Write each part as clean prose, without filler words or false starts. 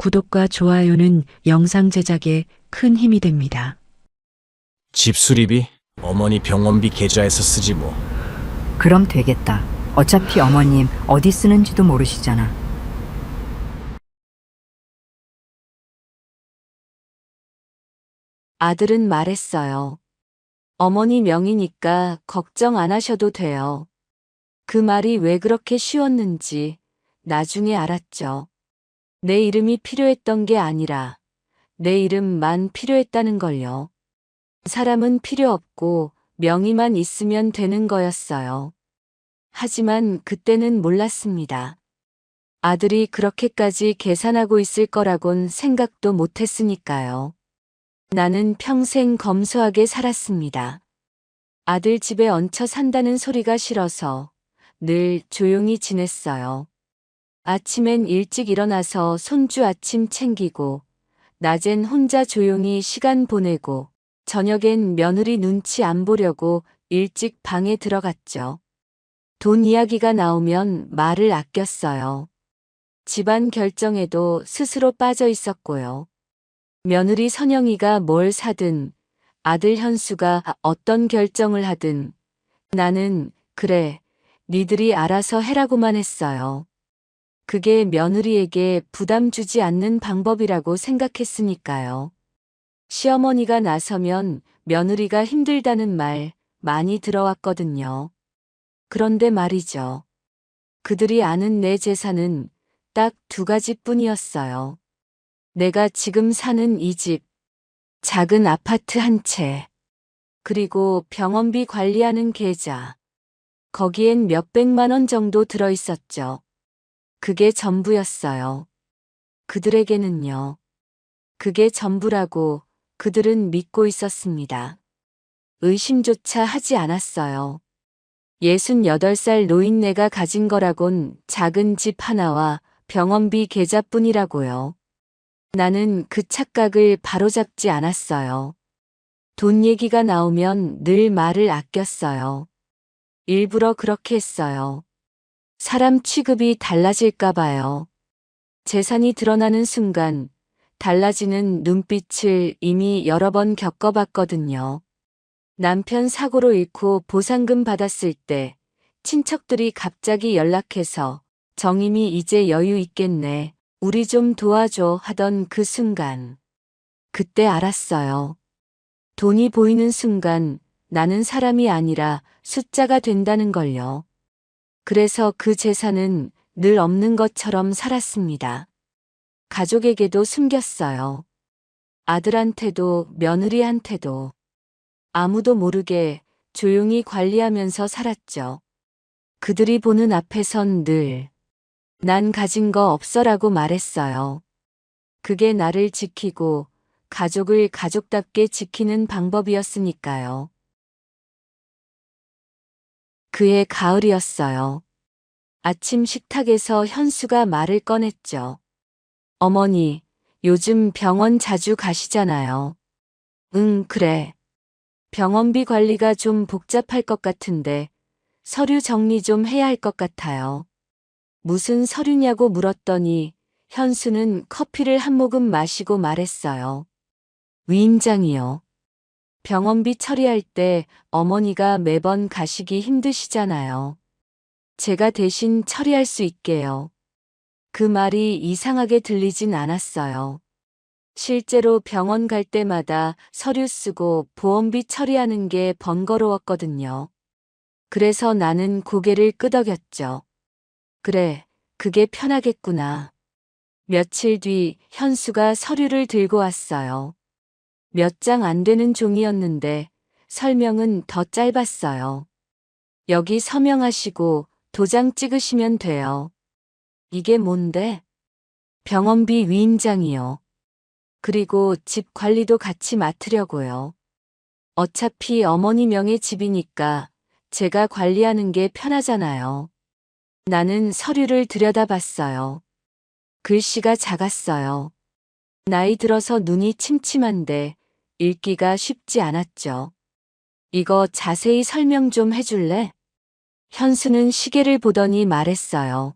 구독과 좋아요는 영상 제작에 큰 힘이 됩니다. 집 수리비? 어머니 병원비 계좌에서 쓰지 뭐. 그럼 되겠다. 어차피 어머님 어디 쓰는지도 모르시잖아. 아들은 말했어요. 어머니 명의니까 걱정 안 하셔도 돼요. 그 말이 왜 그렇게 쉬웠는지 나중에 알았죠. 내 이름이 필요했던 게 아니라 내 이름만 필요했다는 걸요. 사람은 필요 없고 명의만 있으면 되는 거였어요. 하지만 그때는 몰랐습니다. 아들이 그렇게까지 계산하고 있을 거라곤 생각도 못했으니까요. 나는 평생 검소하게 살았습니다. 아들 집에 얹혀 산다는 소리가 싫어서 늘 조용히 지냈어요. 아침엔 일찍 일어나서 손주 아침 챙기고, 낮엔 혼자 조용히 시간 보내고, 저녁엔 며느리 눈치 안 보려고 일찍 방에 들어갔죠. 돈 이야기가 나오면 말을 아꼈어요. 집안 결정에도 스스로 빠져 있었고요. 며느리 선영이가 뭘 사든, 아들 현수가 어떤 결정을 하든, 나는 그래, 니들이 알아서 해라고만 했어요. 그게 며느리에게 부담 주지 않는 방법이라고 생각했으니까요. 시어머니가 나서면 며느리가 힘들다는 말 많이 들어왔거든요. 그런데 말이죠. 그들이 아는 내 재산은 딱 두 가지뿐이었어요. 내가 지금 사는 이 집, 작은 아파트 한 채, 그리고 병원비 관리하는 계좌. 거기엔 몇백만 원 정도 들어있었죠. 그게 전부였어요. 그들에게는요. 그게 전부라고 그들은 믿고 있었습니다. 의심조차 하지 않았어요. 68살 노인네가 가진 거라곤 작은 집 하나와 병원비 계좌뿐이라고요. 나는 그 착각을 바로잡지 않았어요. 돈 얘기가 나오면 늘 말을 아꼈어요. 일부러 그렇게 했어요. 사람 취급이 달라질까 봐요. 재산이 드러나는 순간 달라지는 눈빛을 이미 여러 번 겪어봤거든요. 남편 사고로 잃고 보상금 받았을 때 친척들이 갑자기 연락해서 정임이 이제 여유 있겠네. 우리 좀 도와줘 하던 그 순간. 그때 알았어요. 돈이 보이는 순간 나는 사람이 아니라 숫자가 된다는 걸요. 그래서 그 재산은 늘 없는 것처럼 살았습니다. 가족에게도 숨겼어요. 아들한테도 며느리한테도. 아무도 모르게 조용히 관리하면서 살았죠. 그들이 보는 앞에선 늘 난 가진 거 없어라고 말했어요. 그게 나를 지키고 가족을 가족답게 지키는 방법이었으니까요. 그해 가을이었어요. 아침 식탁에서 현수가 말을 꺼냈죠. 어머니, 요즘 병원 자주 가시잖아요. 응, 그래. 병원비 관리가 좀 복잡할 것 같은데 서류 정리 좀 해야 할 것 같아요. 무슨 서류냐고 물었더니 현수는 커피를 한 모금 마시고 말했어요. 위임장이요. 병원비 처리할 때 어머니가 매번 가시기 힘드시잖아요. 제가 대신 처리할 수 있게요. 그 말이 이상하게 들리진 않았어요. 실제로 병원 갈 때마다 서류 쓰고 보험비 처리하는 게 번거로웠거든요. 그래서 나는 고개를 끄덕였죠. 그래, 그게 편하겠구나. 며칠 뒤 현수가 서류를 들고 왔어요. 몇 장 안 되는 종이였는데 설명은 더 짧았어요. 여기 서명하시고 도장 찍으시면 돼요. 이게 뭔데? 병원비 위임장이요. 그리고 집 관리도 같이 맡으려고요. 어차피 어머니 명의 집이니까 제가 관리하는 게 편하잖아요. 나는 서류를 들여다봤어요. 글씨가 작았어요. 나이 들어서 눈이 침침한데 읽기가 쉽지 않았죠. 이거 자세히 설명 좀 해줄래? 현수는 시계를 보더니 말했어요.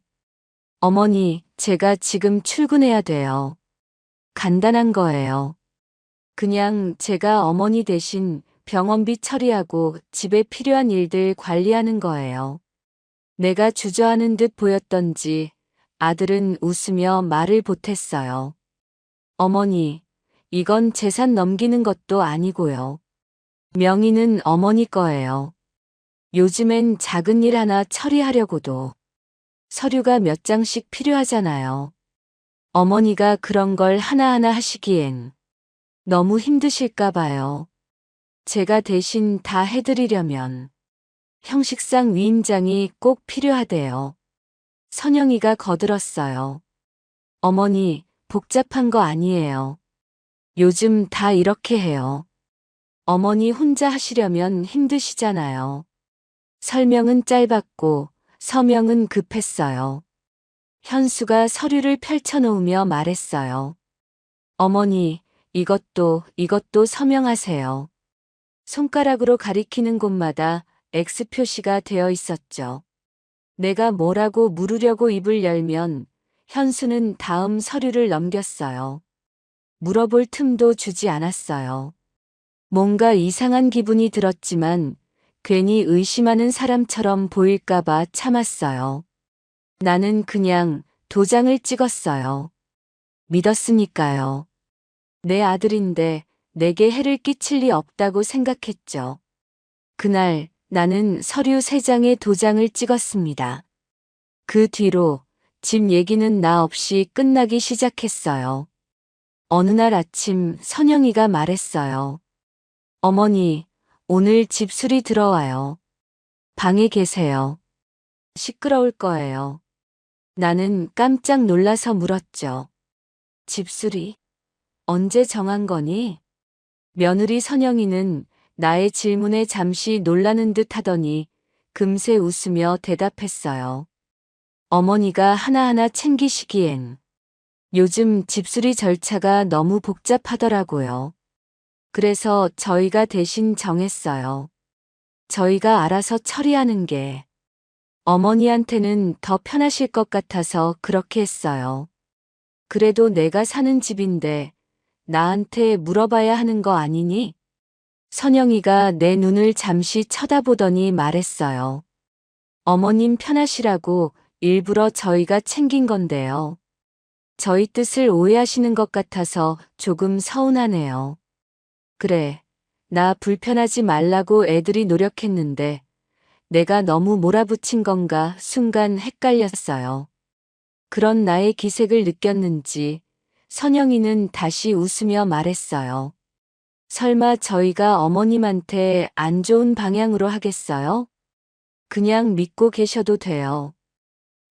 어머니, 제가 지금 출근해야 돼요. 간단한 거예요. 그냥 제가 어머니 대신 병원비 처리하고 집에 필요한 일들 관리하는 거예요. 내가 주저하는 듯 보였던지 아들은 웃으며 말을 보탰어요. 어머니, 이건 재산 넘기는 것도 아니고요. 명의는 어머니 거예요. 요즘엔 작은 일 하나 처리하려고도 서류가 몇 장씩 필요하잖아요. 어머니가 그런 걸 하나하나 하시기엔 너무 힘드실까 봐요. 제가 대신 다 해드리려면 형식상 위임장이 꼭 필요하대요. 선영이가 거들었어요. 어머니, 복잡한 거 아니에요. 요즘 다 이렇게 해요. 어머니 혼자 하시려면 힘드시잖아요. 설명은 짧았고 서명은 급했어요. 현수가 서류를 펼쳐놓으며 말했어요. 어머니, 이것도 서명하세요. 손가락으로 가리키는 곳마다 X 표시가 되어 있었죠. 내가 뭐라고 물으려고 입을 열면 현수는 다음 서류를 넘겼어요. 물어볼 틈도 주지 않았어요. 뭔가 이상한 기분이 들었지만 괜히 의심하는 사람처럼 보일까봐 참았어요. 나는 그냥 도장을 찍었어요. 믿었으니까요. 내 아들인데 내게 해를 끼칠 리 없다고 생각했죠. 그날 나는 서류 3장에 도장을 찍었습니다. 그 뒤로 집 얘기는 나 없이 끝나기 시작했어요. 어느 날 아침 선영이가 말했어요. 어머니, 오늘 집수리 들어와요. 방에 계세요. 시끄러울 거예요. 나는 깜짝 놀라서 물었죠. 집수리? 언제 정한 거니? 며느리 선영이는 나의 질문에 잠시 놀라는 듯 하더니 금세 웃으며 대답했어요. 어머니가 하나하나 챙기시기엔 요즘 집수리 절차가 너무 복잡하더라고요. 그래서 저희가 대신 정했어요. 저희가 알아서 처리하는 게 어머니한테는 더 편하실 것 같아서 그렇게 했어요. 그래도 내가 사는 집인데 나한테 물어봐야 하는 거 아니니? 선영이가 내 눈을 잠시 쳐다보더니 말했어요. 어머님 편하시라고 일부러 저희가 챙긴 건데요. 저희 뜻을 오해하시는 것 같아서 조금 서운하네요. 그래, 나 불편하지 말라고 애들이 노력했는데 내가 너무 몰아붙인 건가 순간 헷갈렸어요. 그런 나의 기색을 느꼈는지 선영이는 다시 웃으며 말했어요. 설마 저희가 어머님한테 안 좋은 방향으로 하겠어요? 그냥 믿고 계셔도 돼요.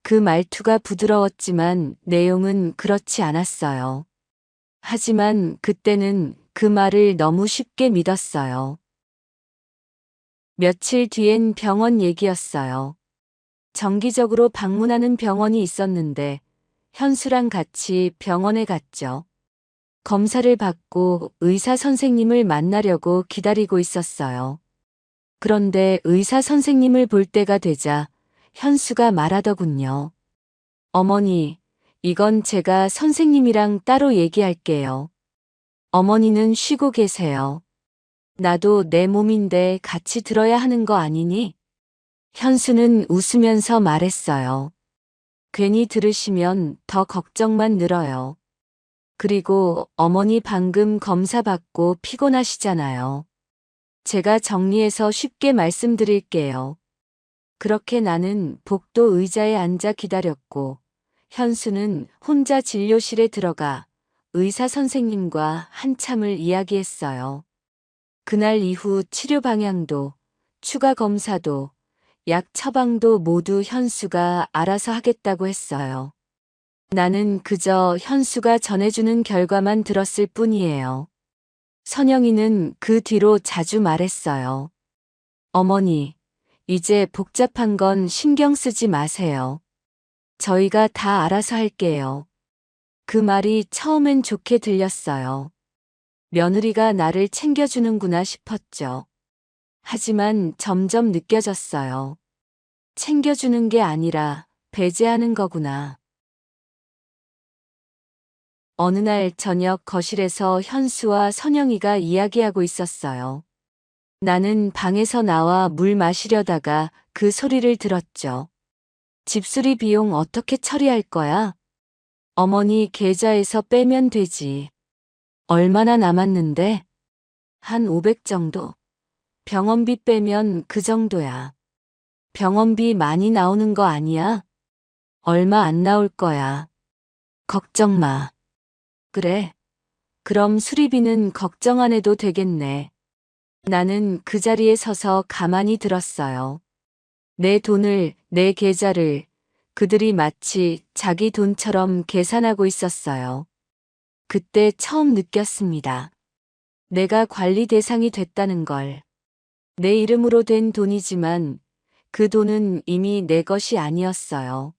그 말투가 부드러웠지만 내용은 그렇지 않았어요. 하지만 그때는 그 말을 너무 쉽게 믿었어요. 며칠 뒤엔 병원 얘기였어요. 정기적으로 방문하는 병원이 있었는데 현수랑 같이 병원에 갔죠. 검사를 받고 의사 선생님을 만나려고 기다리고 있었어요. 그런데 의사 선생님을 볼 때가 되자 현수가 말하더군요. 어머니, 이건 제가 선생님이랑 따로 얘기할게요. 어머니는 쉬고 계세요. 나도 내 몸인데 같이 들어야 하는 거 아니니? 현수는 웃으면서 말했어요. 괜히 들으시면 더 걱정만 늘어요. 그리고 어머니 방금 검사 받고 피곤하시잖아요. 제가 정리해서 쉽게 말씀드릴게요. 그렇게 나는 복도 의자에 앉아 기다렸고 현수는 혼자 진료실에 들어가 의사 선생님과 한참을 이야기했어요. 그날 이후 치료 방향도 추가 검사도 약 처방도 모두 현수가 알아서 하겠다고 했어요. 나는 그저 현수가 전해주는 결과만 들었을 뿐이에요. 선영이는 그 뒤로 자주 말했어요. 어머니, 이제 복잡한 건 신경 쓰지 마세요. 저희가 다 알아서 할게요. 그 말이 처음엔 좋게 들렸어요. 며느리가 나를 챙겨주는구나 싶었죠. 하지만 점점 느껴졌어요. 챙겨주는 게 아니라 배제하는 거구나. 어느 날 저녁 거실에서 현수와 선영이가 이야기하고 있었어요. 나는 방에서 나와 물 마시려다가 그 소리를 들었죠. 집수리 비용 어떻게 처리할 거야? 어머니 계좌에서 빼면 되지. 얼마나 남았는데? 한 500 정도. 병원비 빼면 그 정도야. 병원비 많이 나오는 거 아니야? 얼마 안 나올 거야. 걱정 마. 그래. 그럼 수리비는 걱정 안 해도 되겠네. 나는 그 자리에 서서 가만히 들었어요. 내 돈을, 내 계좌를 그들이 마치 자기 돈처럼 계산하고 있었어요. 그때 처음 느꼈습니다. 내가 관리 대상이 됐다는 걸. 내 이름으로 된 돈이지만 그 돈은 이미 내 것이 아니었어요.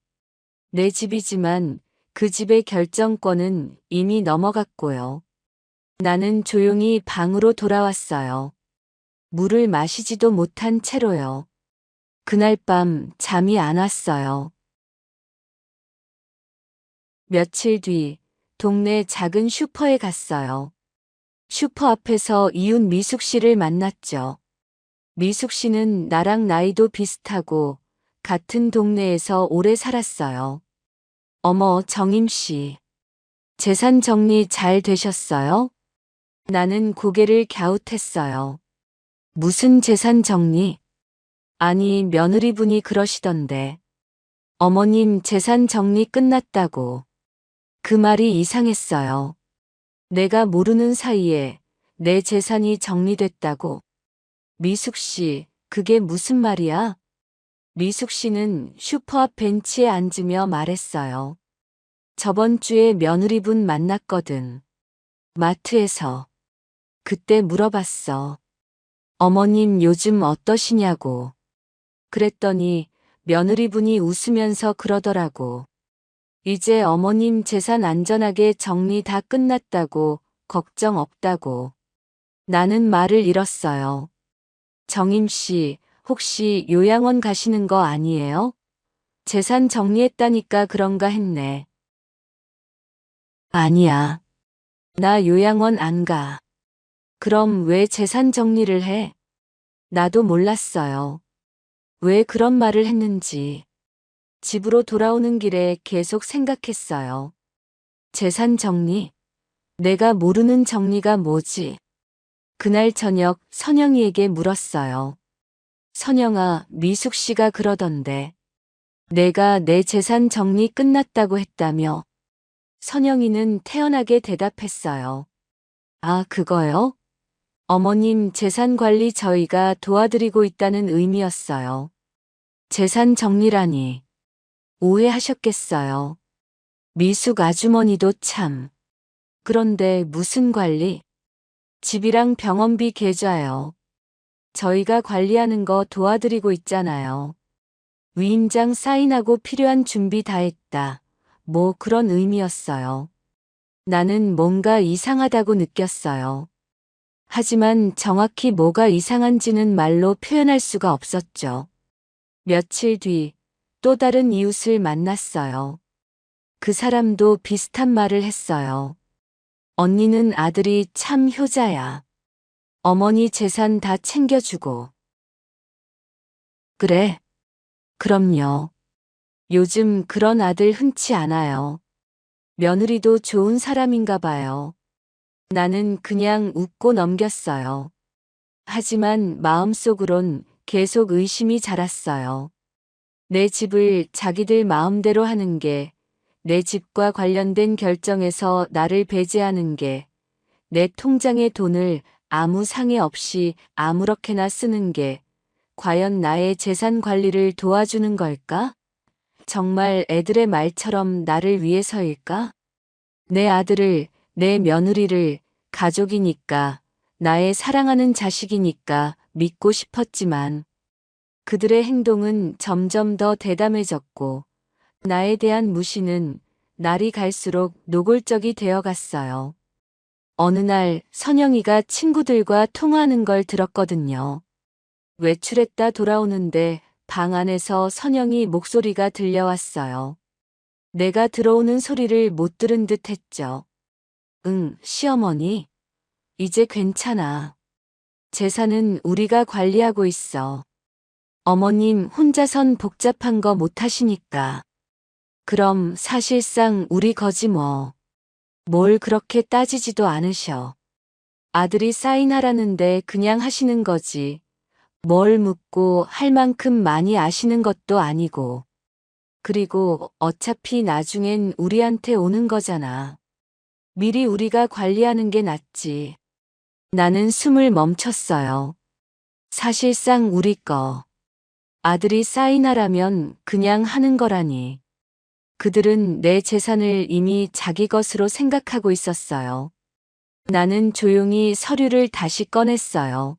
내 집이지만 그 집의 결정권은 이미 넘어갔고요. 나는 조용히 방으로 돌아왔어요. 물을 마시지도 못한 채로요. 그날 밤 잠이 안 왔어요. 며칠 뒤 동네 작은 슈퍼에 갔어요. 슈퍼 앞에서 이웃 미숙 씨를 만났죠. 미숙 씨는 나랑 나이도 비슷하고 같은 동네에서 오래 살았어요. 어머, 정임 씨. 재산 정리 잘 되셨어요? 나는 고개를 갸웃했어요. 무슨 재산 정리? 아니, 며느리분이 그러시던데. 어머님 재산 정리 끝났다고. 그 말이 이상했어요. 내가 모르는 사이에 내 재산이 정리됐다고. 미숙 씨, 그게 무슨 말이야? 미숙 씨는 슈퍼 앞 벤치에 앉으며 말했어요. 저번 주에 며느리분 만났거든. 마트에서. 그때 물어봤어. 어머님 요즘 어떠시냐고. 그랬더니 며느리분이 웃으면서 그러더라고. 이제 어머님 재산 안전하게 정리 다 끝났다고, 걱정 없다고. 나는 말을 잃었어요. 정임 씨, 혹시 요양원 가시는 거 아니에요? 재산 정리했다니까 그런가 했네. 아니야. 나 요양원 안 가. 그럼 왜 재산 정리를 해? 나도 몰랐어요. 왜 그런 말을 했는지. 집으로 돌아오는 길에 계속 생각했어요. 재산 정리? 내가 모르는 정리가 뭐지? 그날 저녁 선영이에게 물었어요. 선영아, 미숙 씨가 그러던데. 내가 내 재산 정리 끝났다고 했다며. 선영이는 태연하게 대답했어요. 아, 그거요? 어머님 재산 관리 저희가 도와드리고 있다는 의미였어요. 재산 정리라니. 오해하셨겠어요. 미숙 아주머니도 참. 그런데 무슨 관리? 집이랑 병원비 계좌요. 저희가 관리하는 거 도와드리고 있잖아요. 위임장 사인하고 필요한 준비 다 했다. 뭐 그런 의미였어요. 나는 뭔가 이상하다고 느꼈어요. 하지만 정확히 뭐가 이상한지는 말로 표현할 수가 없었죠. 며칠 뒤 또 다른 이웃을 만났어요. 그 사람도 비슷한 말을 했어요. 언니는 아들이 참 효자야. 어머니 재산 다 챙겨주고. 그래. 그럼요. 요즘 그런 아들 흔치 않아요. 며느리도 좋은 사람인가 봐요. 나는 그냥 웃고 넘겼어요. 하지만 마음속으론 계속 의심이 자랐어요. 내 집을 자기들 마음대로 하는 게, 내 집과 관련된 결정에서 나를 배제하는 게, 내 통장의 돈을 아무 상의 없이 아무렇게나 쓰는 게, 과연 나의 재산 관리를 도와주는 걸까? 정말 애들의 말처럼 나를 위해서일까? 내 아들을, 내 며느리를 가족이니까, 나의 사랑하는 자식이니까 믿고 싶었지만, 그들의 행동은 점점 더 대담해졌고, 나에 대한 무시는 날이 갈수록 노골적이 되어 갔어요. 어느 날 선영이가 친구들과 통화하는 걸 들었거든요. 외출했다 돌아오는데 방 안에서 선영이 목소리가 들려왔어요. 내가 들어오는 소리를 못 들은 듯 했죠. 응, 시어머니. 이제 괜찮아. 재산은 우리가 관리하고 있어. 어머님 혼자선 복잡한 거 못하시니까. 그럼 사실상 우리 거지 뭐. 뭘 그렇게 따지지도 않으셔. 아들이 사인하라는데 그냥 하시는 거지. 뭘 묻고 할 만큼 많이 아시는 것도 아니고. 그리고 어차피 나중엔 우리한테 오는 거잖아. 미리 우리가 관리하는 게 낫지. 나는 숨을 멈췄어요. 사실상 우리 거. 아들이 사인하라면 그냥 하는 거라니. 그들은 내 재산을 이미 자기 것으로 생각하고 있었어요. 나는 조용히 서류를 다시 꺼냈어요.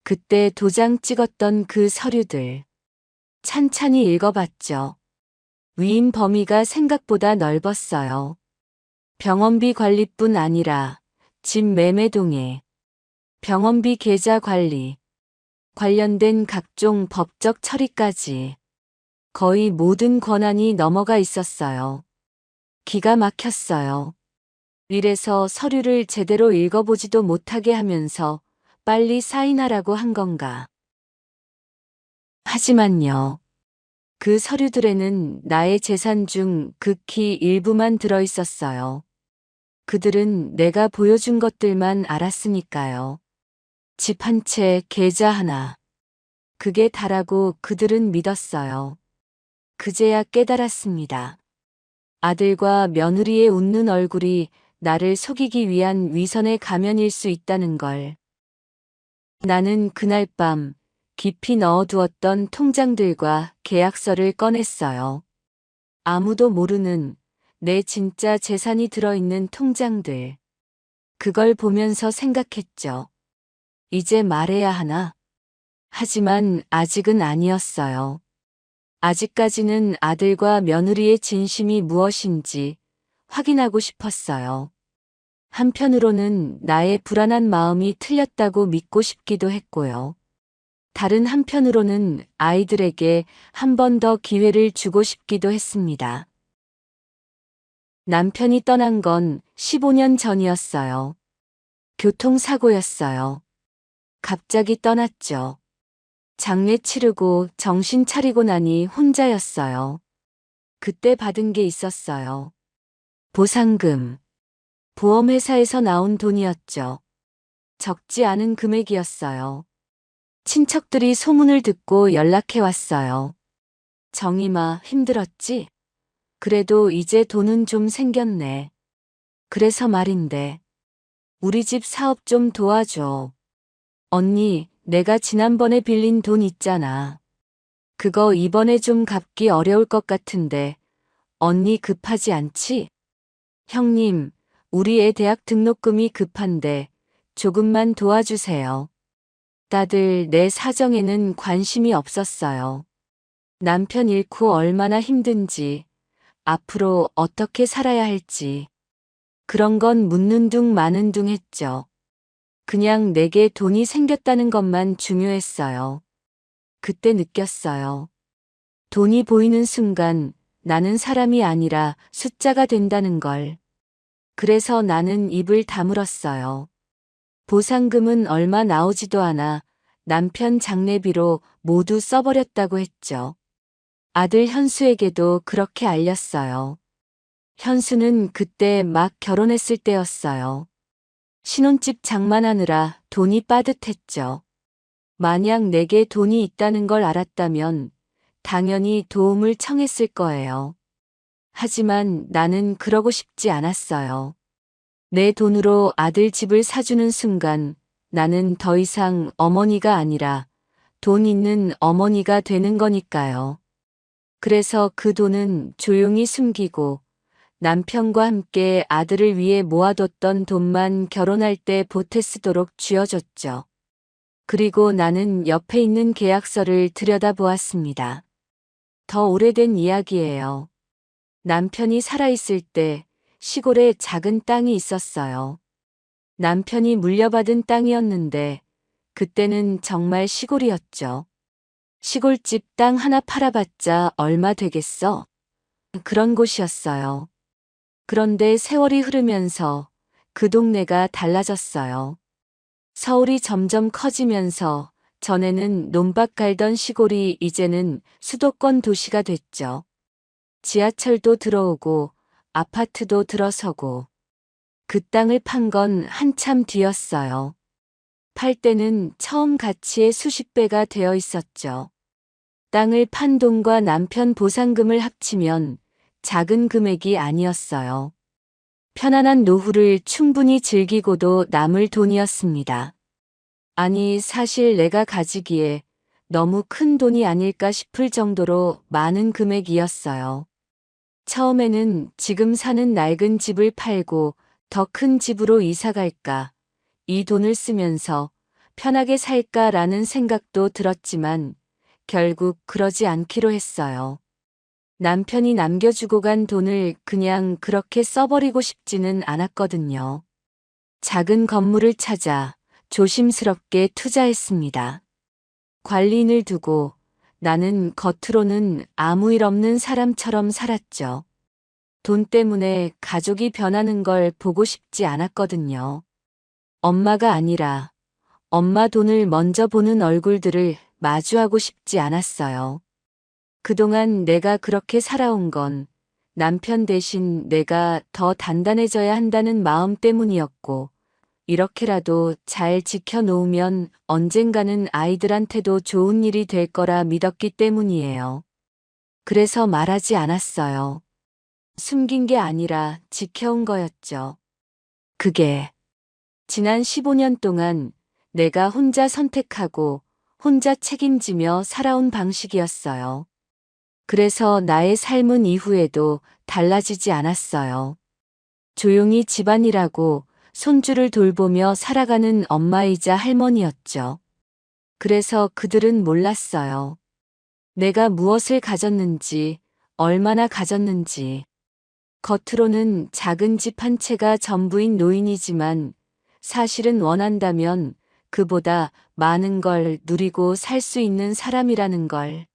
그때 도장 찍었던 그 서류들. 찬찬히 읽어봤죠. 위임 범위가 생각보다 넓었어요. 병원비 관리뿐 아니라 집 매매동에 병원비 계좌 관리, 관련된 각종 법적 처리까지 거의 모든 권한이 넘어가 있었어요. 기가 막혔어요. 이래서 서류를 제대로 읽어보지도 못하게 하면서 빨리 사인하라고 한 건가. 하지만요. 그 서류들에는 나의 재산 중 극히 일부만 들어있었어요. 그들은 내가 보여준 것들만 알았으니까요. 집 한 채, 계좌 하나. 그게 다라고 그들은 믿었어요. 그제야 깨달았습니다. 아들과 며느리의 웃는 얼굴이 나를 속이기 위한 위선의 가면일 수 있다는 걸. 나는 그날 밤 깊이 넣어두었던 통장들과 계약서를 꺼냈어요. 아무도 모르는 내 진짜 재산이 들어있는 통장들. 그걸 보면서 생각했죠. 이제 말해야 하나? 하지만 아직은 아니었어요. 아직까지는 아들과 며느리의 진심이 무엇인지 확인하고 싶었어요. 한편으로는 나의 불안한 마음이 틀렸다고 믿고 싶기도 했고요. 다른 한편으로는 아이들에게 한 번 더 기회를 주고 싶기도 했습니다. 남편이 떠난 건 15년 전이었어요. 교통사고였어요. 갑자기 떠났죠. 장례 치르고 정신 차리고 나니 혼자였어요. 그때 받은 게 있었어요. 보상금. 보험회사에서 나온 돈이었죠. 적지 않은 금액이었어요. 친척들이 소문을 듣고 연락해 왔어요. 정임아, 힘들었지? 그래도 이제 돈은 좀 생겼네. 그래서 말인데, 우리 집 사업 좀 도와줘. 언니, 내가 지난번에 빌린 돈 있잖아. 그거 이번에 좀 갚기 어려울 것 같은데, 언니 급하지 않지? 형님, 우리 애 대학 등록금이 급한데, 조금만 도와주세요. 다들 내 사정에는 관심이 없었어요. 남편 잃고 얼마나 힘든지, 앞으로 어떻게 살아야 할지. 그런 건 묻는 둥 마는 둥 했죠. 그냥 내게 돈이 생겼다는 것만 중요했어요. 그때 느꼈어요. 돈이 보이는 순간 나는 사람이 아니라 숫자가 된다는 걸. 그래서 나는 입을 다물었어요. 보상금은 얼마 나오지도 않아 남편 장례비로 모두 써버렸다고 했죠. 아들 현수에게도 그렇게 알렸어요. 현수는 그때 막 결혼했을 때였어요. 신혼집 장만하느라 돈이 빠듯했죠. 만약 내게 돈이 있다는 걸 알았다면 당연히 도움을 청했을 거예요. 하지만 나는 그러고 싶지 않았어요. 내 돈으로 아들 집을 사주는 순간 나는 더 이상 어머니가 아니라 돈 있는 어머니가 되는 거니까요. 그래서 그 돈은 조용히 숨기고 남편과 함께 아들을 위해 모아뒀던 돈만 결혼할 때 보태 쓰도록 쥐어줬죠. 그리고 나는 옆에 있는 계약서를 들여다보았습니다. 더 오래된 이야기예요. 남편이 살아있을 때 시골에 작은 땅이 있었어요. 남편이 물려받은 땅이었는데 그때는 정말 시골이었죠. 시골집 땅 하나 팔아봤자 얼마 되겠어? 그런 곳이었어요. 그런데 세월이 흐르면서 그 동네가 달라졌어요. 서울이 점점 커지면서 전에는 논밭 갈던 시골이 이제는 수도권 도시가 됐죠. 지하철도 들어오고 아파트도 들어서고 그 땅을 판 건 한참 뒤였어요. 팔 때는 처음 가치의 수십 배가 되어 있었죠. 땅을 판 돈과 남편 보상금을 합치면 작은 금액이 아니었어요. 편안한 노후를 충분히 즐기고도 남을 돈이었습니다. 아니, 사실 내가 가지기에 너무 큰 돈이 아닐까 싶을 정도로 많은 금액이었어요. 처음에는 지금 사는 낡은 집을 팔고 더 큰 집으로 이사 갈까, 이 돈을 쓰면서 편하게 살까라는 생각도 들었지만 결국 그러지 않기로 했어요. 남편이 남겨주고 간 돈을 그냥 그렇게 써버리고 싶지는 않았거든요. 작은 건물을 찾아 조심스럽게 투자했습니다. 관리인을 두고 나는 겉으로는 아무 일 없는 사람처럼 살았죠. 돈 때문에 가족이 변하는 걸 보고 싶지 않았거든요. 엄마가 아니라 엄마 돈을 먼저 보는 얼굴들을 마주하고 싶지 않았어요. 그동안 내가 그렇게 살아온 건 남편 대신 내가 더 단단해져야 한다는 마음 때문이었고, 이렇게라도 잘 지켜놓으면 언젠가는 아이들한테도 좋은 일이 될 거라 믿었기 때문이에요. 그래서 말하지 않았어요. 숨긴 게 아니라 지켜온 거였죠. 그게 지난 15년 동안 내가 혼자 선택하고 혼자 책임지며 살아온 방식이었어요. 그래서 나의 삶은 이후에도 달라지지 않았어요. 조용히 집안일하고 손주를 돌보며 살아가는 엄마이자 할머니였죠. 그래서 그들은 몰랐어요. 내가 무엇을 가졌는지, 얼마나 가졌는지. 겉으로는 작은 집 한 채가 전부인 노인이지만 사실은 원한다면 그보다 많은 걸 누리고 살 수 있는 사람이라는 걸.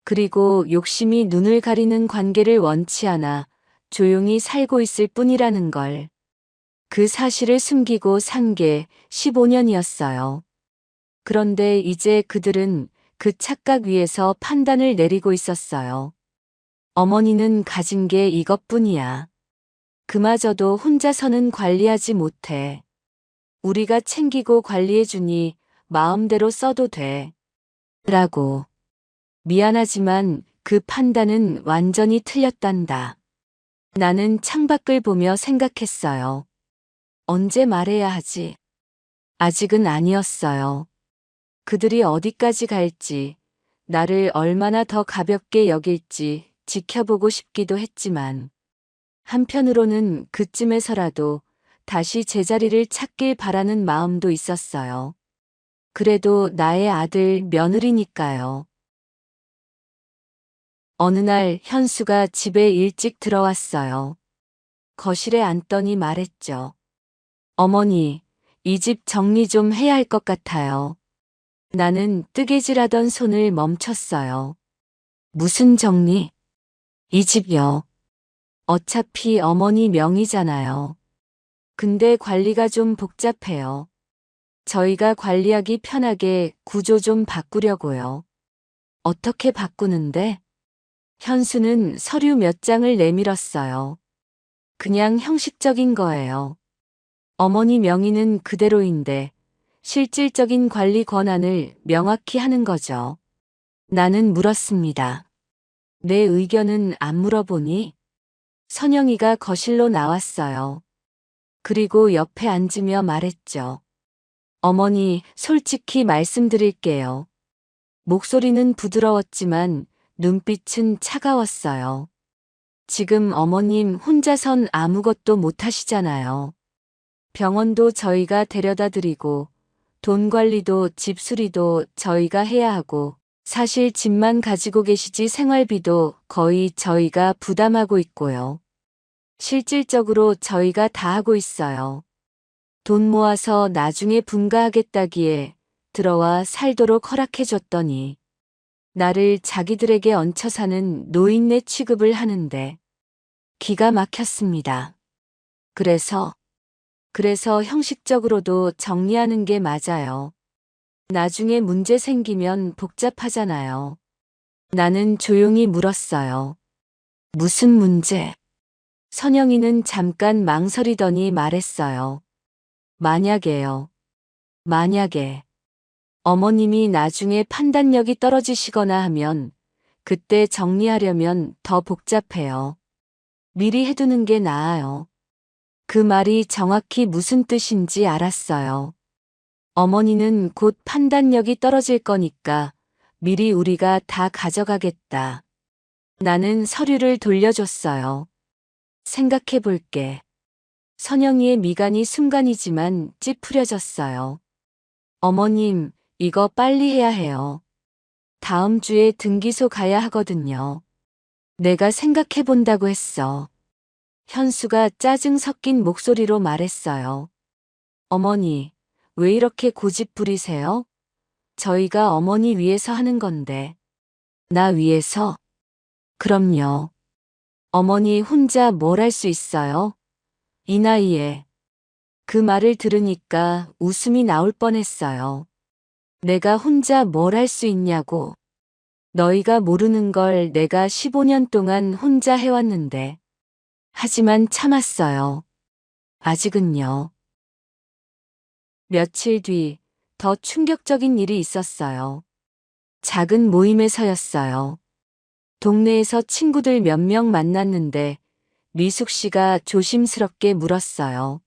그리고 욕심이 눈을 가리는 관계를 원치 않아 조용히 살고 있을 뿐이라는 걸. 그 사실을 숨기고 산 게 15년이었어요. 그런데 이제 그들은 그 착각 위에서 판단을 내리고 있었어요. 어머니는 가진 게 이것뿐이야. 그마저도 혼자서는 관리하지 못해. 우리가 챙기고 관리해주니 마음대로 써도 돼. 라고. 미안하지만 그 판단은 완전히 틀렸단다. 나는 창밖을 보며 생각했어요. 언제 말해야 하지? 아직은 아니었어요. 그들이 어디까지 갈지, 나를 얼마나 더 가볍게 여길지 지켜보고 싶기도 했지만, 한편으로는 그쯤에서라도 다시 제자리를 찾길 바라는 마음도 있었어요. 그래도 나의 아들 며느리니까요. 어느 날 현수가 집에 일찍 들어왔어요. 거실에 앉더니 말했죠. 어머니, 이 집 정리 좀 해야 할 것 같아요. 나는 뜨개질하던 손을 멈췄어요. 무슨 정리? 이 집요. 어차피 어머니 명의잖아요. 근데 관리가 좀 복잡해요. 저희가 관리하기 편하게 구조 좀 바꾸려고요. 어떻게 바꾸는데? 현수는 서류 몇 장을 내밀었어요. 그냥 형식적인 거예요. 어머니 명의는 그대로인데 실질적인 관리 권한을 명확히 하는 거죠. 나는 물었습니다. 내 의견은 안 물어보니? 선영이가 거실로 나왔어요. 그리고 옆에 앉으며 말했죠. 어머니, 솔직히 말씀드릴게요. 목소리는 부드러웠지만 눈빛은 차가웠어요. 지금 어머님 혼자선 아무것도 못 하시잖아요. 병원도 저희가 데려다 드리고 돈 관리도 집 수리도 저희가 해야 하고 사실 집만 가지고 계시지 생활비도 거의 저희가 부담하고 있고요. 실질적으로 저희가 다 하고 있어요. 돈 모아서 나중에 분가하겠다기에 들어와 살도록 허락해줬더니 나를 자기들에게 얹혀 사는 노인네 취급을 하는데 기가 막혔습니다. 그래서 그래서 형식적으로도 정리하는 게 맞아요. 나중에 문제 생기면 복잡하잖아요. 나는 조용히 물었어요. 무슨 문제? 선영이는 잠깐 망설이더니 말했어요. 만약에요. 만약에 어머님이 나중에 판단력이 떨어지시거나 하면 그때 정리하려면 더 복잡해요. 미리 해두는 게 나아요. 그 말이 정확히 무슨 뜻인지 알았어요. 어머니는 곧 판단력이 떨어질 거니까 미리 우리가 다 가져가겠다. 나는 서류를 돌려줬어요. 생각해 볼게. 선영이의 미간이 순간이지만 찌푸려졌어요. 어머님, 이거 빨리 해야 해요. 다음 주에 등기소 가야 하거든요. 내가 생각해 본다고 했어. 현수가 짜증 섞인 목소리로 말했어요. 어머니, 왜 이렇게 고집 부리세요? 저희가 어머니 위해서 하는 건데. 나 위해서? 그럼요. 어머니 혼자 뭘 할 수 있어요? 이 나이에. 그 말을 들으니까 웃음이 나올 뻔했어요. 내가 혼자 뭘 할 수 있냐고. 너희가 모르는 걸 내가 15년 동안 혼자 해왔는데. 하지만 참았어요. 아직은요. 며칠 뒤 더 충격적인 일이 있었어요. 작은 모임에서였어요. 동네에서 친구들 몇 명 만났는데 미숙 씨가 조심스럽게 물었어요.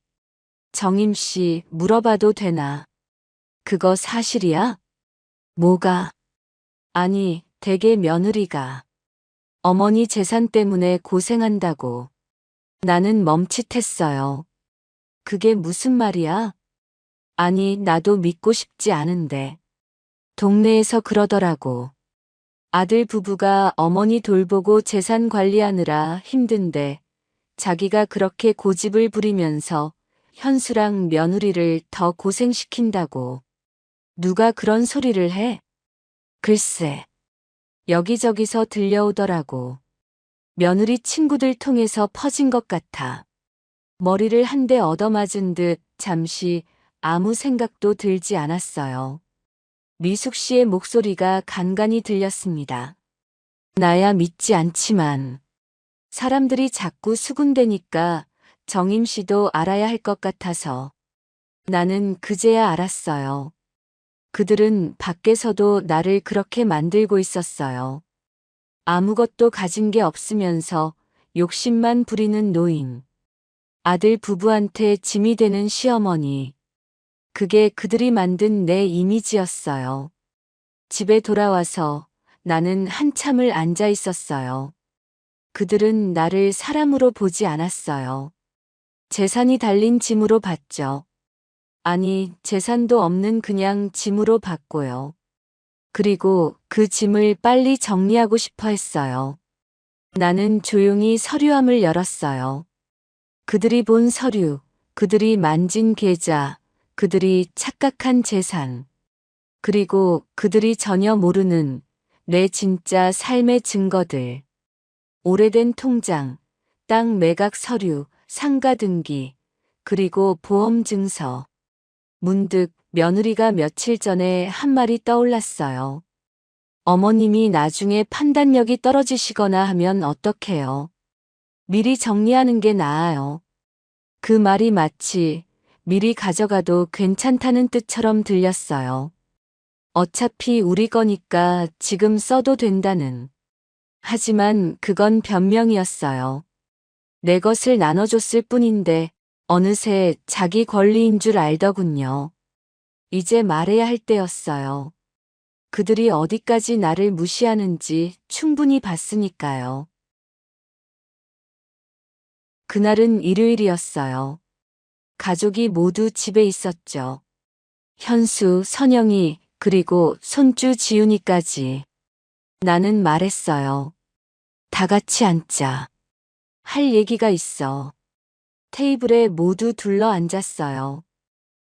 정임 씨, 물어봐도 되나? 그거 사실이야? 뭐가? 아니, 댁의 며느리가 어머니 재산 때문에 고생한다고. 나는 멈칫했어요. 그게 무슨 말이야? 아니, 나도 믿고 싶지 않은데. 동네에서 그러더라고. 아들 부부가 어머니 돌보고 재산 관리하느라 힘든데 자기가 그렇게 고집을 부리면서 현수랑 며느리를 더 고생시킨다고. 누가 그런 소리를 해? 글쎄. 여기저기서 들려오더라고. 며느리 친구들 통해서 퍼진 것 같아. 머리를 한 대 얻어맞은 듯 잠시 아무 생각도 들지 않았어요. 미숙 씨의 목소리가 간간히 들렸습니다. 나야 믿지 않지만 사람들이 자꾸 수군대니까 정임 씨도 알아야 할 것 같아서. 나는 그제야 알았어요. 그들은 밖에서도 나를 그렇게 만들고 있었어요. 아무것도 가진 게 없으면서 욕심만 부리는 노인. 아들 부부한테 짐이 되는 시어머니. 그게 그들이 만든 내 이미지였어요. 집에 돌아와서 나는 한참을 앉아 있었어요. 그들은 나를 사람으로 보지 않았어요. 재산이 달린 짐으로 봤죠. 아니, 재산도 없는 그냥 짐으로 봤고요. 그리고 그 짐을 빨리 정리하고 싶어 했어요. 나는 조용히 서류함을 열었어요. 그들이 본 서류, 그들이 만진 계좌, 그들이 착각한 재산, 그리고 그들이 전혀 모르는 내 진짜 삶의 증거들. 오래된 통장, 땅 매각 서류, 상가 등기, 그리고 보험 증서. 문득 며느리가 며칠 전에 한 말이 떠올랐어요. 어머님이 나중에 판단력이 떨어지시거나 하면 어떡해요? 미리 정리하는 게 나아요. 그 말이 마치 미리 가져가도 괜찮다는 뜻처럼 들렸어요. 어차피 우리 거니까 지금 써도 된다는. 하지만 그건 변명이었어요. 내 것을 나눠줬을 뿐인데 어느새 자기 권리인 줄 알더군요. 이제 말해야 할 때였어요. 그들이 어디까지 나를 무시하는지 충분히 봤으니까요. 그날은 일요일이었어요. 가족이 모두 집에 있었죠. 현수, 선영이, 그리고 손주 지훈이까지. 나는 말했어요. 다 같이 앉자. 할 얘기가 있어. 테이블에 모두 둘러 앉았어요.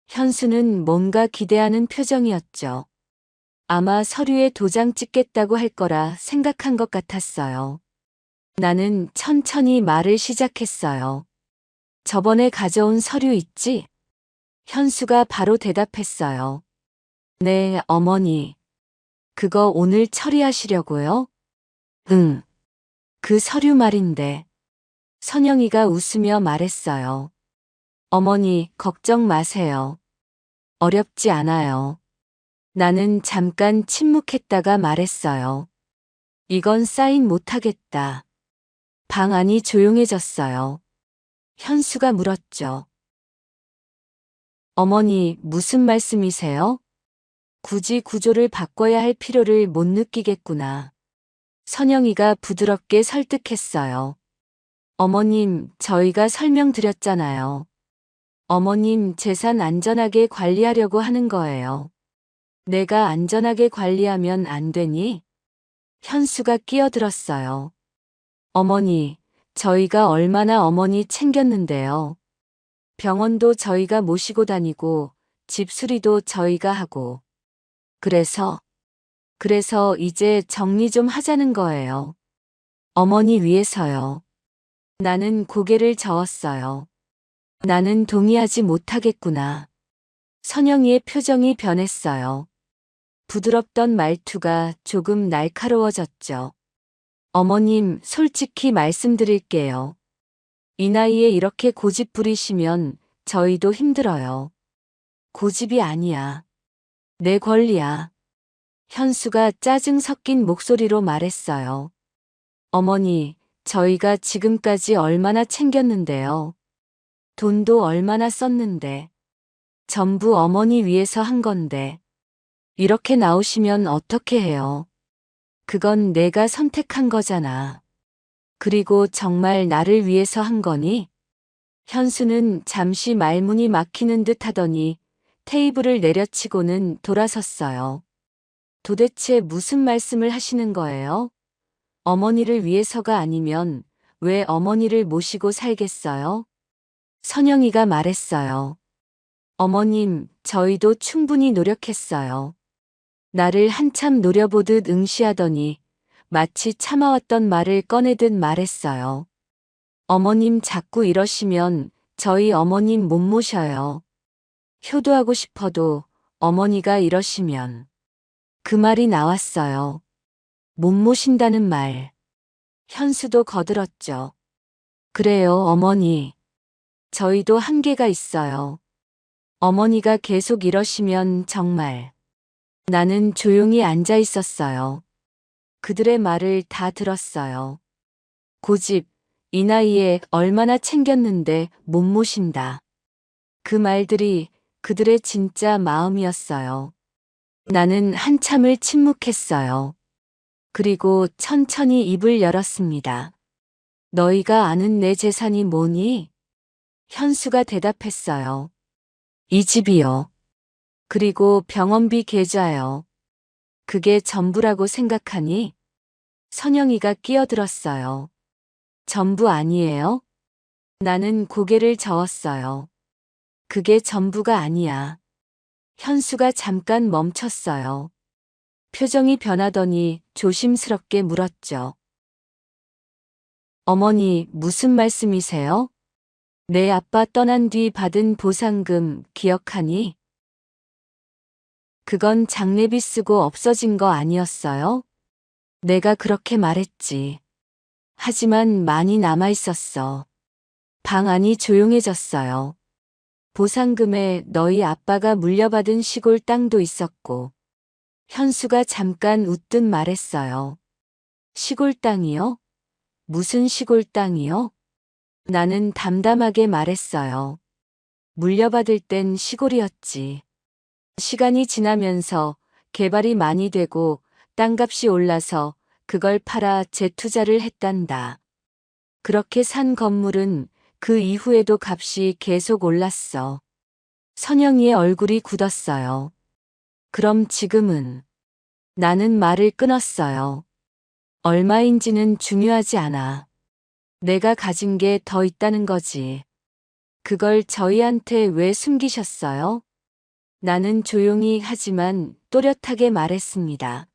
현수는 뭔가 기대하는 표정이었죠. 아마 서류에 도장 찍겠다고 할 거라 생각한 것 같았어요. 나는 천천히 말을 시작했어요. 저번에 가져온 서류 있지? 현수가 바로 대답했어요. 네, 어머니. 그거 오늘 처리하시려고요? 응. 그 서류 말인데. 선영이가 웃으며 말했어요. 어머니, 걱정 마세요. 어렵지 않아요. 나는 잠깐 침묵했다가 말했어요. 이건 사인 못하겠다. 방 안이 조용해졌어요. 현수가 물었죠. 어머니, 무슨 말씀이세요? 굳이 구조를 바꿔야 할 필요를 못 느끼겠구나. 선영이가 부드럽게 설득했어요. 어머님, 저희가 설명드렸잖아요. 어머님 재산 안전하게 관리하려고 하는 거예요. 내가 안전하게 관리하면 안 되니? 현수가 끼어들었어요. 어머니, 저희가 얼마나 어머니 챙겼는데요. 병원도 저희가 모시고 다니고 집 수리도 저희가 하고. 그래서 이제 정리 좀 하자는 거예요. 어머니 위해서요. 나는 고개를 저었어요. 나는 동의하지 못하겠구나. 선영이의 표정이 변했어요. 부드럽던 말투가 조금 날카로워졌죠. 어머님, 솔직히 말씀드릴게요. 이 나이에 이렇게 고집 부리시면 저희도 힘들어요. 고집이 아니야. 내 권리야. 현수가 짜증 섞인 목소리로 말했어요. 어머니, 저희가 지금까지 얼마나 챙겼는데요. 돈도 얼마나 썼는데. 전부 어머니 위해서 한 건데. 이렇게 나오시면 어떻게 해요? 그건 내가 선택한 거잖아. 그리고 정말 나를 위해서 한 거니? 현수는 잠시 말문이 막히는 듯 하더니 테이블을 내려치고는 돌아섰어요. 도대체 무슨 말씀을 하시는 거예요? 어머니를 위해서가 아니면 왜 어머니를 모시고 살겠어요? 선영이가 말했어요. 어머님, 저희도 충분히 노력했어요. 나를 한참 노려보듯 응시하더니 마치 참아왔던 말을 꺼내듯 말했어요. 어머님 자꾸 이러시면 저희 어머님 못 모셔요. 효도하고 싶어도 어머니가 이러시면. 그 말이 나왔어요. 못 모신다는 말. 현수도 거들었죠. 그래요, 어머니. 저희도 한계가 있어요. 어머니가 계속 이러시면 정말. 나는 조용히 앉아 있었어요. 그들의 말을 다 들었어요. 고집, 이 나이에 얼마나 챙겼는데 못 모신다. 그 말들이 그들의 진짜 마음이었어요. 나는 한참을 침묵했어요. 그리고 천천히 입을 열었습니다. 너희가 아는 내 재산이 뭐니? 현수가 대답했어요. 이 집이요. 그리고 병원비 계좌요. 그게 전부라고 생각하니? 선영이가 끼어들었어요. 전부 아니에요? 나는 고개를 저었어요. 그게 전부가 아니야. 현수가 잠깐 멈췄어요. 표정이 변하더니 조심스럽게 물었죠. 어머니, 무슨 말씀이세요? 내 아빠 떠난 뒤 받은 보상금 기억하니? 그건 장례비 쓰고 없어진 거 아니었어요? 내가 그렇게 말했지. 하지만 많이 남아있었어. 방 안이 조용해졌어요. 보상금에 너희 아빠가 물려받은 시골 땅도 있었고. 현수가 잠깐 웃듯 말했어요. 시골 땅이요? 무슨 시골 땅이요? 나는 담담하게 말했어요. 물려받을 땐 시골이었지. 시간이 지나면서 개발이 많이 되고 땅값이 올라서 그걸 팔아 재투자를 했단다. 그렇게 산 건물은 그 이후에도 값이 계속 올랐어. 선영이의 얼굴이 굳었어요. 그럼 지금은? 나는 말을 끊었어요. 얼마인지는 중요하지 않아. 내가 가진 게 더 있다는 거지. 그걸 저희한테 왜 숨기셨어요? 나는 조용히 하지만 또렷하게 말했습니다.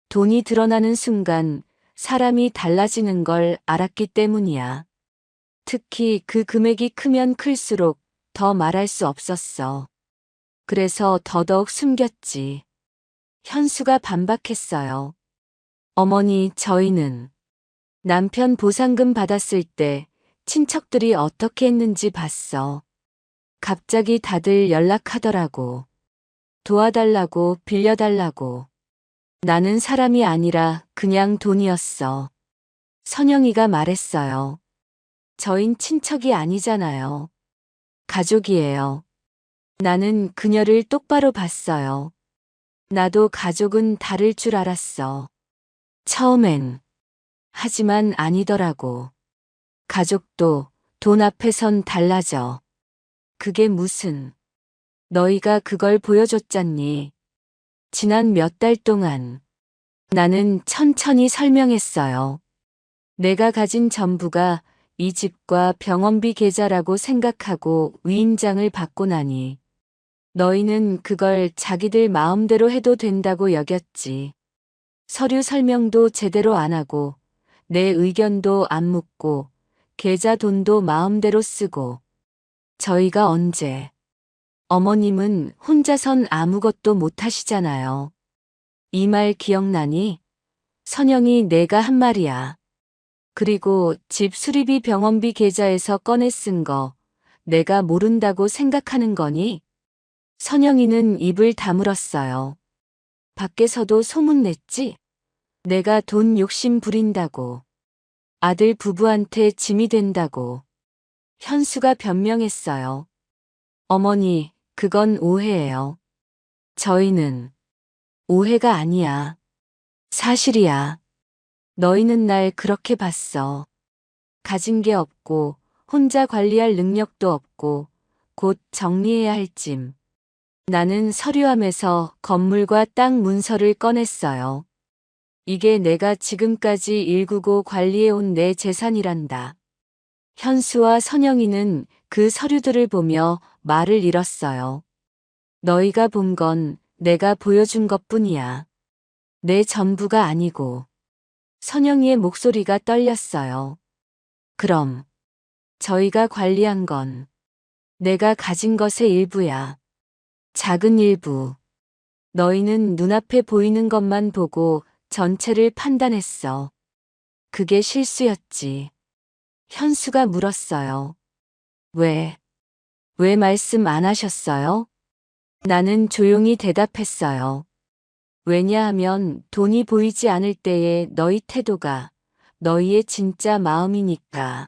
돈이 드러나는 순간 사람이 달라지는 걸 알았기 때문이야. 특히 그 금액이 크면 클수록 더 말할 수 없었어. 그래서 더더욱 숨겼지. 현수가 반박했어요. 어머니, 저희는 남편 보상금 받았을 때 친척들이 어떻게 했는지 봤어. 갑자기 다들 연락하더라고. 도와달라고, 빌려달라고. 나는 사람이 아니라 그냥 돈이었어. 선영이가 말했어요. 저흰 친척이 아니잖아요. 가족이에요. 나는 그녀를 똑바로 봤어요. 나도 가족은 다를 줄 알았어. 처음엔. 하지만 아니더라고. 가족도 돈 앞에선 달라져. 그게 무슨. 너희가 그걸 보여줬잖니. 지난 몇 달 동안. 나는 천천히 설명했어요. 내가 가진 전부가 이 집과 병원비 계좌라고 생각하고 위임장을 받고 나니 너희는 그걸 자기들 마음대로 해도 된다고 여겼지. 서류 설명도 제대로 안 하고 내 의견도 안 묻고 계좌 돈도 마음대로 쓰고. 저희가 언제. 어머님은 혼자선 아무것도 못 하시잖아요. 이 말 기억나니? 선영이 내가 한 말이야. 그리고 집 수리비 병원비 계좌에서 꺼내 쓴 거 내가 모른다고 생각하는 거니? 선영이는 입을 다물었어요. 밖에서도 소문냈지? 내가 돈 욕심 부린다고. 아들 부부한테 짐이 된다고. 현수가 변명했어요. 어머니, 그건 오해예요. 저희는. 오해가 아니야. 사실이야. 너희는 날 그렇게 봤어. 가진 게 없고 혼자 관리할 능력도 없고 곧 정리해야 할 짐. 나는 서류함에서 건물과 땅 문서를 꺼냈어요. 이게 내가 지금까지 일구고 관리해온 내 재산이란다. 현수와 선영이는 그 서류들을 보며 말을 잃었어요. 너희가 본 건 내가 보여준 것뿐이야. 내 전부가 아니고. 선영이의 목소리가 떨렸어요. 그럼 저희가 관리한 건 내가 가진 것의 일부야. 작은 일부. 너희는 눈앞에 보이는 것만 보고 전체를 판단했어. 그게 실수였지. 현수가 물었어요. 왜 말씀 안 하셨어요? 나는 조용히 대답했어요. 왜냐하면 돈이 보이지 않을 때의 너희 태도가 너희의 진짜 마음이니까.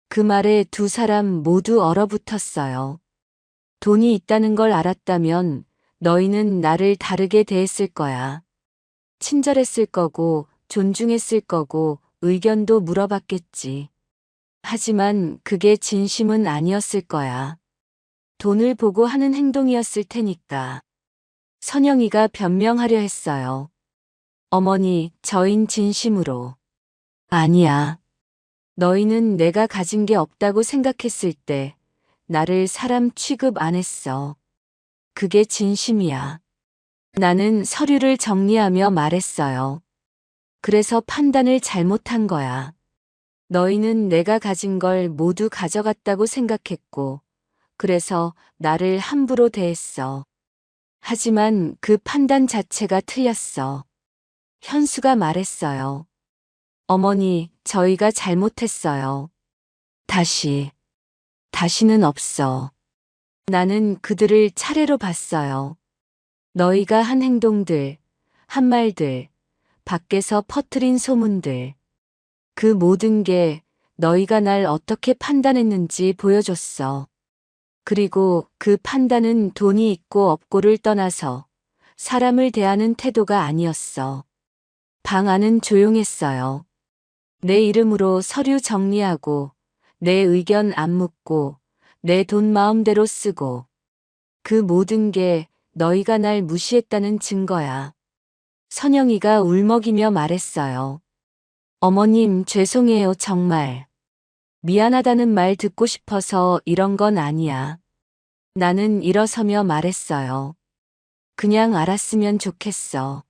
그 말에 두 사람 모두 얼어붙었어요. 돈이 있다는 걸 알았다면 너희는 나를 다르게 대했을 거야. 친절했을 거고 존중했을 거고 의견도 물어봤겠지. 하지만 그게 진심은 아니었을 거야. 돈을 보고 하는 행동이었을 테니까. 선영이가 변명하려 했어요. 어머니, 저흰 진심으로. 아니야. 너희는 내가 가진 게 없다고 생각했을 때 나를 사람 취급 안 했어. 그게 진심이야. 나는 서류를 정리하며 말했어요. 그래서 판단을 잘못한 거야. 너희는 내가 가진 걸 모두 가져갔다고 생각했고, 그래서 나를 함부로 대했어. 하지만 그 판단 자체가 틀렸어. 현수가 말했어요. 어머니, 저희가 잘못했어요. 다시는 없어. 나는 그들을 차례로 봤어요. 너희가 한 행동들, 한 말들, 밖에서 퍼뜨린 소문들. 그 모든 게 너희가 날 어떻게 판단했는지 보여줬어. 그리고 그 판단은 돈이 있고 없고를 떠나서 사람을 대하는 태도가 아니었어. 방 안은 조용했어요. 내 이름으로 서류 정리하고 내 의견 안 묻고 내 돈 마음대로 쓰고 그 모든 게 너희가 날 무시했다는 증거야. 선영이가 울먹이며 말했어요. 어머님, 죄송해요, 정말. 미안하다는 말 듣고 싶어서 이런 건 아니야. 나는 일어서며 말했어요. 그냥 알았으면 좋겠어.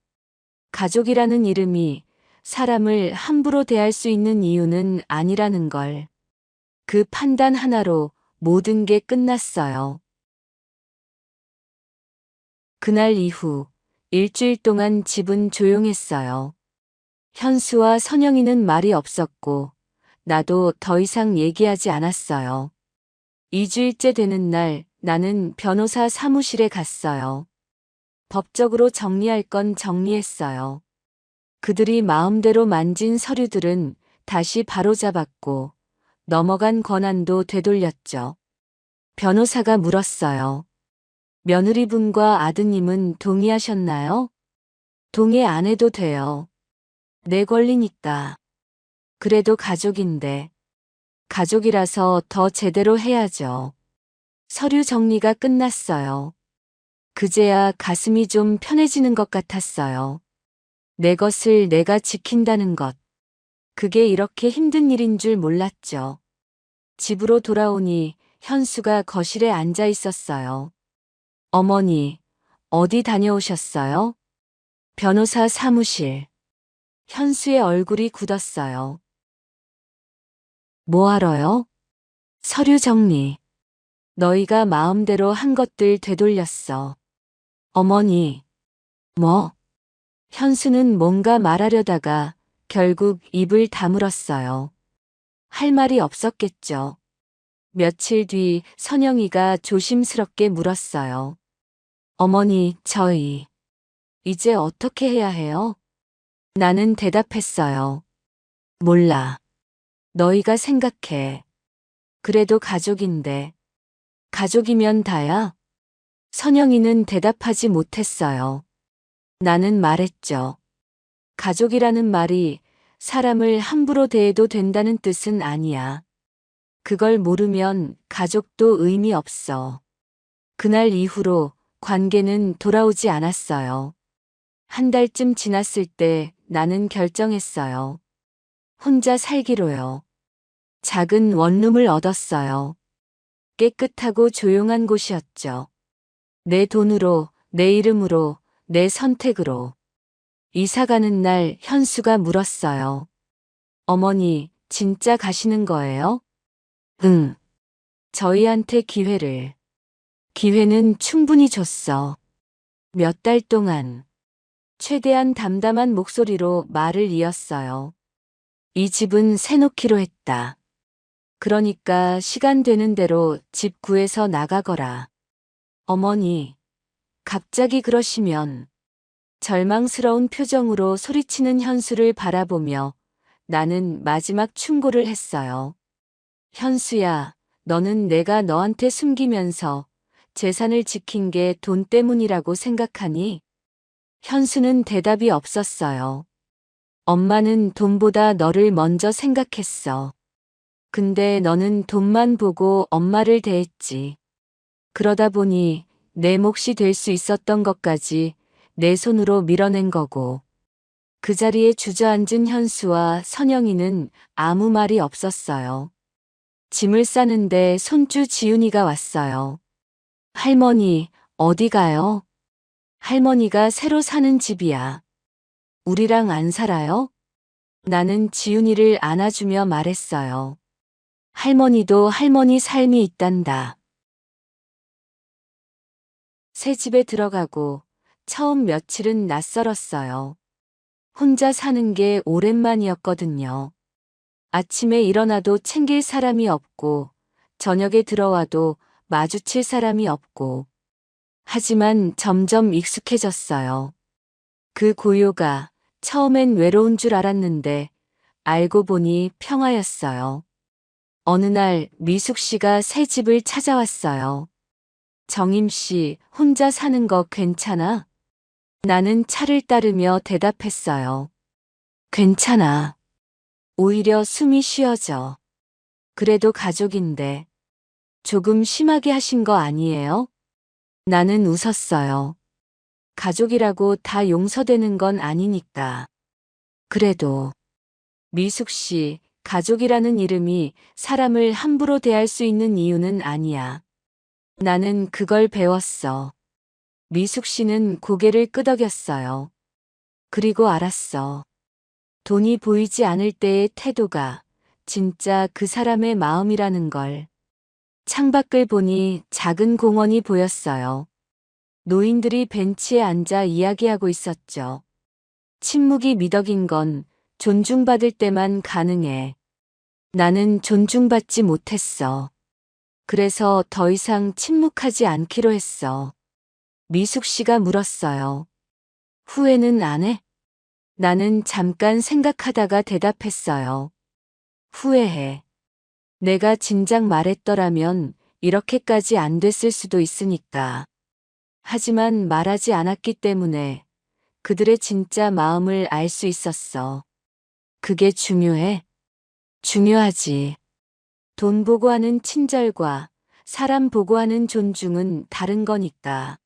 가족이라는 이름이 사람을 함부로 대할 수 있는 이유는 아니라는 걸. 그 판단 하나로 모든 게 끝났어요. 그날 이후 일주일 동안 집은 조용했어요. 현수와 선영이는 말이 없었고, 나도 더 이상 얘기하지 않았어요. 2주일째 되는 날 나는 변호사 사무실에 갔어요. 법적으로 정리할 건 정리했어요. 그들이 마음대로 만진 서류들은 다시 바로잡았고, 넘어간 권한도 되돌렸죠. 변호사가 물었어요. 며느리분과 아드님은 동의하셨나요? 동의 안 해도 돼요. 내 권리니까. 그래도 가족인데. 가족이라서 더 제대로 해야죠. 서류 정리가 끝났어요. 그제야 가슴이 좀 편해지는 것 같았어요. 내 것을 내가 지킨다는 것. 그게 이렇게 힘든 일인 줄 몰랐죠. 집으로 돌아오니 현수가 거실에 앉아 있었어요. 어머니, 어디 다녀오셨어요? 변호사 사무실. 현수의 얼굴이 굳었어요. 뭐 하러요? 서류 정리. 너희가 마음대로 한 것들 되돌렸어. 어머니. 뭐? 현수는 뭔가 말하려다가 결국 입을 다물었어요. 할 말이 없었겠죠. 며칠 뒤 선영이가 조심스럽게 물었어요. 어머니, 저희 이제 어떻게 해야 해요? 나는 대답했어요. 몰라. 너희가 생각해. 그래도 가족인데. 가족이면 다야? 선영이는 대답하지 못했어요. 나는 말했죠. 가족이라는 말이 사람을 함부로 대해도 된다는 뜻은 아니야. 그걸 모르면 가족도 의미 없어. 그날 이후로 관계는 돌아오지 않았어요. 한 달쯤 지났을 때 나는 결정했어요. 혼자 살기로요. 작은 원룸을 얻었어요. 깨끗하고 조용한 곳이었죠. 내 돈으로, 내 이름으로, 내 선택으로. 이사 가는 날 현수가 물었어요. 어머니, 진짜 가시는 거예요? 응. 저희한테 기회를. 기회는 충분히 줬어. 몇 달 동안. 최대한 담담한 목소리로 말을 이었어요. 이 집은 새놓기로 했다. 그러니까 시간 되는 대로 집 구해서 나가거라. 어머니, 갑자기 그러시면. 절망스러운 표정으로 소리치는 현수를 바라보며 나는 마지막 충고를 했어요. 현수야, 너는 내가 너한테 숨기면서 재산을 지킨 게 돈 때문이라고 생각하니? 현수는 대답이 없었어요. 엄마는 돈보다 너를 먼저 생각했어. 근데 너는 돈만 보고 엄마를 대했지. 그러다 보니 내 몫이 될 수 있었던 것까지 내 손으로 밀어낸 거고. 그 자리에 주저앉은 현수와 선영이는 아무 말이 없었어요. 짐을 싸는데 손주 지훈이가 왔어요. 할머니, 어디 가요? 할머니가 새로 사는 집이야. 우리랑 안 살아요? 나는 지훈이를 안아주며 말했어요. 할머니도 할머니 삶이 있단다. 새 집에 들어가고 처음 며칠은 낯설었어요. 혼자 사는 게 오랜만이었거든요. 아침에 일어나도 챙길 사람이 없고, 저녁에 들어와도 마주칠 사람이 없고. 하지만 점점 익숙해졌어요. 그 고요가 처음엔 외로운 줄 알았는데, 알고 보니 평화였어요. 어느 날 미숙 씨가 새 집을 찾아왔어요. 정임 씨, 혼자 사는 거 괜찮아? 나는 차를 따르며 대답했어요. 괜찮아. 오히려 숨이 쉬어져. 그래도 가족인데. 조금 심하게 하신 거 아니에요? 나는 웃었어요. 가족이라고 다 용서되는 건 아니니까. 그래도. 미숙 씨, 가족이라는 이름이 사람을 함부로 대할 수 있는 이유는 아니야. 나는 그걸 배웠어. 미숙 씨는 고개를 끄덕였어요. 그리고 알았어. 돈이 보이지 않을 때의 태도가 진짜 그 사람의 마음이라는 걸. 창밖을 보니 작은 공원이 보였어요. 노인들이 벤치에 앉아 이야기하고 있었죠. 침묵이 미덕인 건 존중받을 때만 가능해. 나는 존중받지 못했어. 그래서 더 이상 침묵하지 않기로 했어. 미숙 씨가 물었어요. 후회는 안 해? 나는 잠깐 생각하다가 대답했어요. 후회해. 내가 진작 말했더라면 이렇게까지 안 됐을 수도 있으니까. 하지만 말하지 않았기 때문에 그들의 진짜 마음을 알 수 있었어. 그게 중요해? 중요하지. 돈 보고 하는 친절과 사람 보고 하는 존중은 다른 거니까.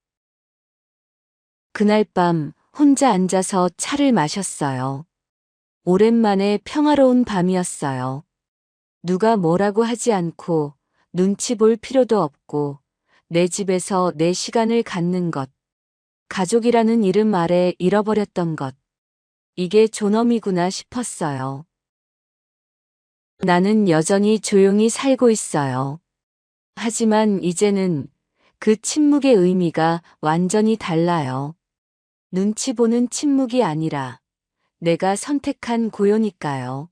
그날 밤 혼자 앉아서 차를 마셨어요. 오랜만에 평화로운 밤이었어요. 누가 뭐라고 하지 않고 눈치 볼 필요도 없고 내 집에서 내 시간을 갖는 것. 가족이라는 이름 아래 잃어버렸던 것. 이게 존엄이구나 싶었어요. 나는 여전히 조용히 살고 있어요. 하지만 이제는 그 침묵의 의미가 완전히 달라요. 눈치 보는 침묵이 아니라 내가 선택한 고요니까요.